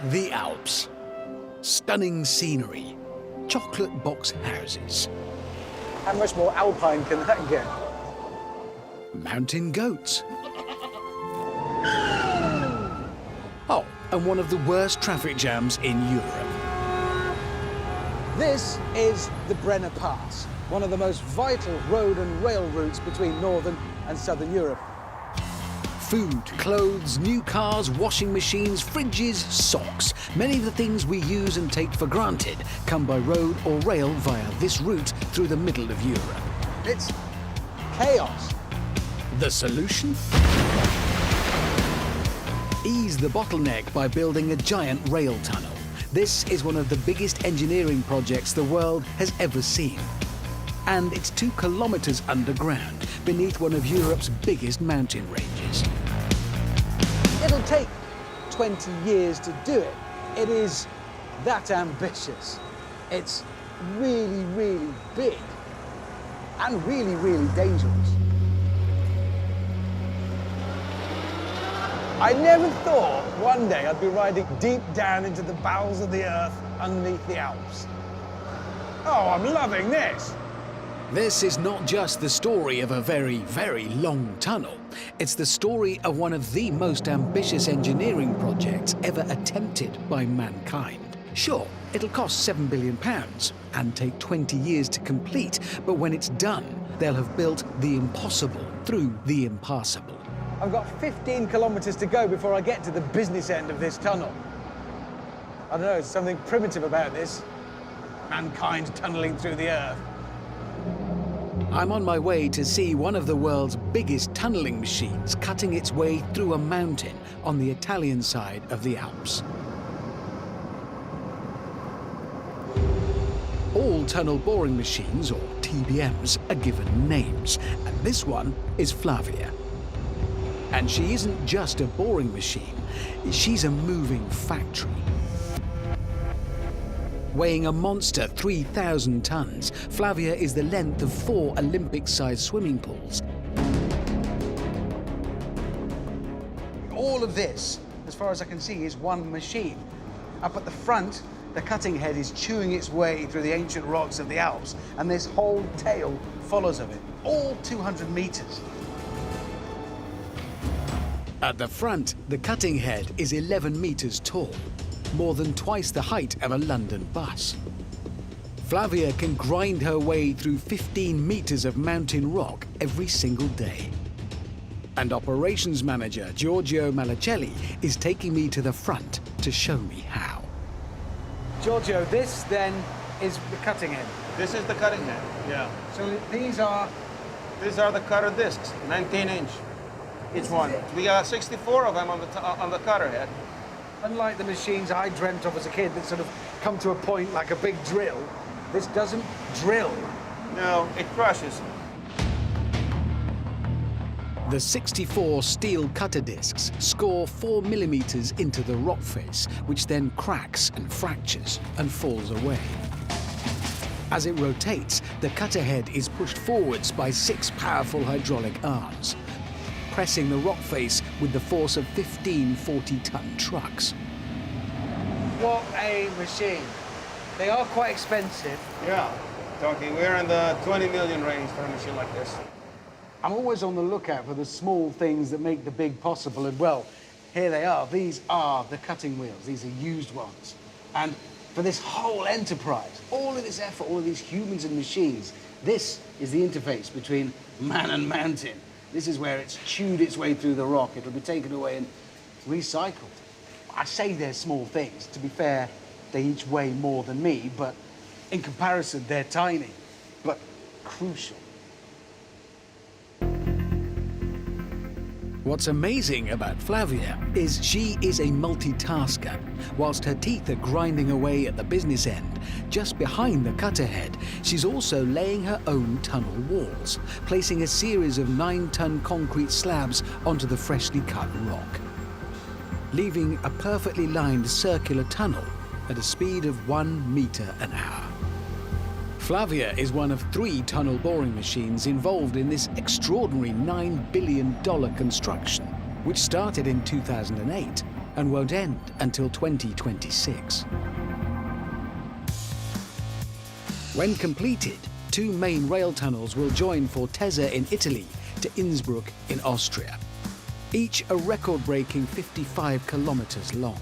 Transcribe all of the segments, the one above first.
The Alps. Stunning scenery. Chocolate box houses. How much more alpine can that get? Mountain goats. Oh, and one of the worst traffic jams in Europe. This is the Brenner Pass, one of the most vital road and rail routes between northern and southern Europe. Food, clothes, new cars, washing machines, fridges, socks. Many of the things we use and take for granted come by road or rail via this route through the middle of Europe. It's chaos. The solution? Ease the bottleneck by building a giant rail tunnel. This is one of the biggest engineering projects the world has ever seen. And it's 2 kilometers underground, beneath one of Europe's biggest mountain ranges. It'll take 20 years to do it. It is that ambitious. It's really, really big and really, really dangerous. I never thought one day I'd be riding deep down into the bowels of the earth underneath the Alps. Oh, I'm loving this. This is not just the story of a very, very long tunnel. It's the story of one of the most ambitious engineering projects ever attempted by mankind. Sure, it'll cost £7 billion and take 20 years to complete, but when it's done, they'll have built the impossible through the impassable. I've got 15 kilometers to go before I get to the business end of this tunnel. I don't know, there's something primitive about this. Mankind tunneling through the earth. I'm on my way to see one of the world's biggest tunneling machines cutting its way through a mountain on the Italian side of the Alps. All tunnel boring machines, or TBMs, are given names, and this one is Flavia. And she isn't just a boring machine, she's a moving factory. Weighing a monster 3,000 tons, Flavia is the length of 4 Olympic-sized swimming pools. All of this, as far as I can see, is one machine. Up at the front, the cutting head is chewing its way through the ancient rocks of the Alps, and this whole tail follows of it, all 200 meters. At the front, the cutting head is 11 meters tall, more than twice the height of a London bus. Flavia can grind her way through 15 meters of mountain rock every single day. And operations manager Giorgio Malacelli is taking me to the front to show me how. Giorgio, this then is the cutting head. This is the cutting head, yeah. So these are the cutter discs, 19-inch, each one. We got 64 of them on the cutter head. unlike the machines I dreamt of as a kid that sort of come to a point like a big drill. This doesn't drill. No, it crushes. The 64 steel cutter discs score 4 millimeters into the rock face, which then cracks and fractures and falls away. As it rotates, the cutter head is pushed forwards by 6 powerful hydraulic arms, pressing the rock face with the force of 15 40-ton trucks. What a machine. They are quite expensive. Yeah, talking, we're in the 20 million range for a machine like this. I'm always on the lookout for the small things that make the big possible, and well, here they are. These are the cutting wheels. These are used ones. And for this whole enterprise, all of this effort, all of these humans and machines, this is the interface between man and mountain. This is where it's chewed its way through the rock. It'll be taken away and recycled. I say they're small things. To be fair, they each weigh more than me, but in comparison, they're tiny, but crucial. What's amazing about Flavia is she is a multitasker. Whilst her teeth are grinding away at the business end, just behind the cutter head, she's also laying her own tunnel walls, placing a series of 9-ton concrete slabs onto the freshly cut rock, leaving a perfectly lined circular tunnel at a speed of 1 meter an hour. Flavia is one of 3 tunnel boring machines involved in this extraordinary $9 billion construction, which started in 2008 and won't end until 2026. When completed, 2 main rail tunnels will join Fortezza in Italy to Innsbruck in Austria, each a record-breaking 55 kilometers long.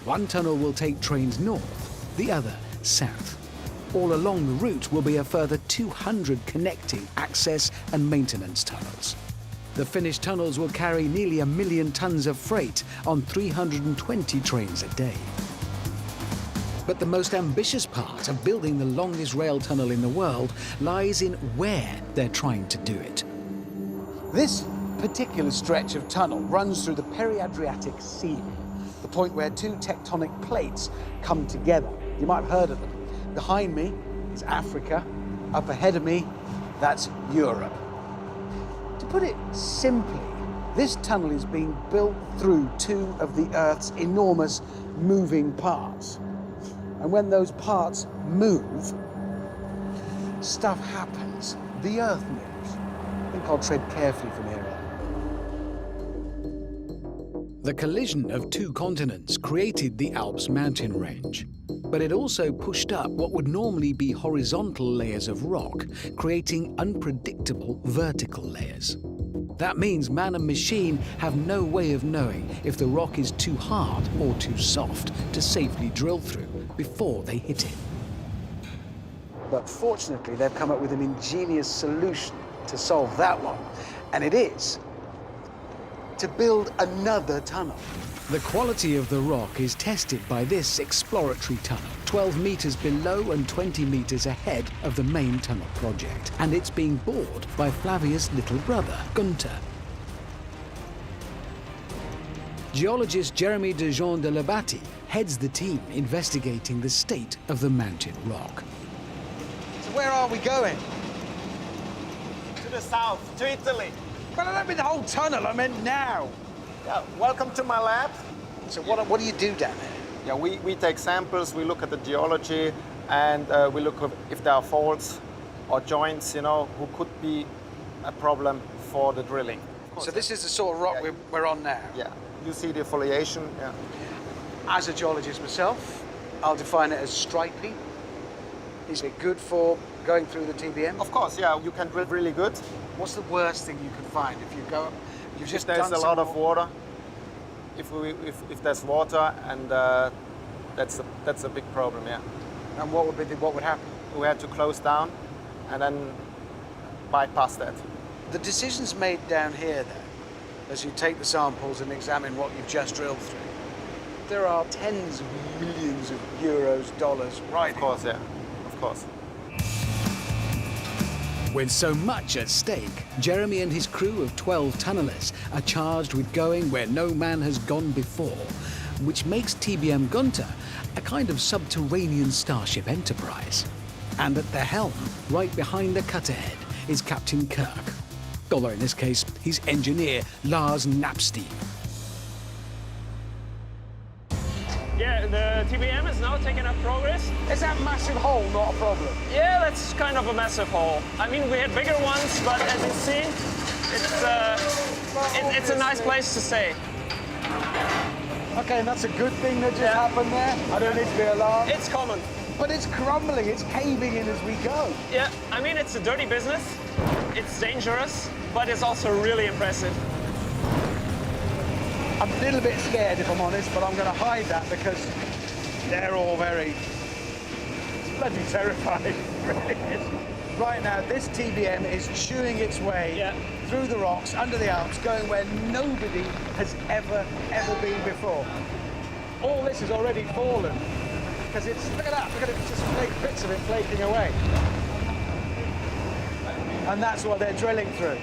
One tunnel will take trains north, the other south. All along the route will be a further 200 connecting access and maintenance tunnels. The finished tunnels will carry nearly 1 million tons of freight on 320 trains a day. But the most ambitious part of building the longest rail tunnel in the world lies in where they're trying to do it. This particular stretch of tunnel runs through the Peri-Adriatic Sea, the point where 2 tectonic plates come together. You might have heard of them. Behind me is Africa. Up ahead of me, that's Europe. To put it simply, this tunnel is being built through 2 of the Earth's enormous moving parts. And when those parts move, stuff happens. The Earth moves. I think I'll tread carefully from here on. The collision of 2 continents created the Alps mountain range, but it also pushed up what would normally be horizontal layers of rock, creating unpredictable vertical layers. That means man and machine have no way of knowing if the rock is too hard or too soft to safely drill through before they hit it. But fortunately, they've come up with an ingenious solution to solve that one. And it is to build another tunnel. The quality of the rock is tested by this exploratory tunnel, 12 meters below and 20 meters ahead of the main tunnel project. And it's being bored by Flavius' little brother, Gunther. Geologist Jeremy de Jean de Labati heads the team investigating the state of the mountain rock. So where are we going? To the south, to Italy. Well, I don't mean the whole tunnel, I meant now. Yeah, welcome to my lab. So what do you do down there? Yeah, we take samples, we look at the geology, and we look if there are faults or joints, you know, who could be a problem for the drilling. So this is the sort of rock we're on now? Yeah, you see the foliation, yeah. As a geologist myself, I'll define it as stripy. Is it good for going through the TBM? Of course, yeah, you can drill really good. What's the worst thing you can find if you go up? You've just There's done a lot some of water. If there's water, and that's a big problem, yeah. And what would happen? We had to close down and then bypass that. The decisions made down here, then, as you take the samples and examine what you've just drilled through, there are tens of millions of euros, dollars, right? Of course, yeah, of course. With so much at stake, Jeremy and his crew of 12 tunnellers are charged with going where no man has gone before, which makes TBM Gunther a kind of subterranean starship enterprise. And at the helm, right behind the cutterhead, is Captain Kirk. Although in this case, he's engineer Lars Knapstein. Yeah, the TBM is now taking up progress. Is that massive hole not a problem? Yeah, that's kind of a massive hole. I mean, we had bigger ones, but as you see, it's a nice place to stay. Okay, and that's a good thing that just happened there? I don't need to be alarmed. It's common. But it's crumbling, it's caving in as we go. Yeah, I mean, it's a dirty business. It's dangerous, but it's also really impressive. I'm a little bit scared, if I'm honest, but I'm going to hide that because they're all very bloody terrifying. Really is. Right now, this TBM is chewing its way through the rocks, under the Alps, going where nobody has ever been before. All this has already fallen because it's, look at that, look at it, just bits of it flaking away. And that's what they're drilling through.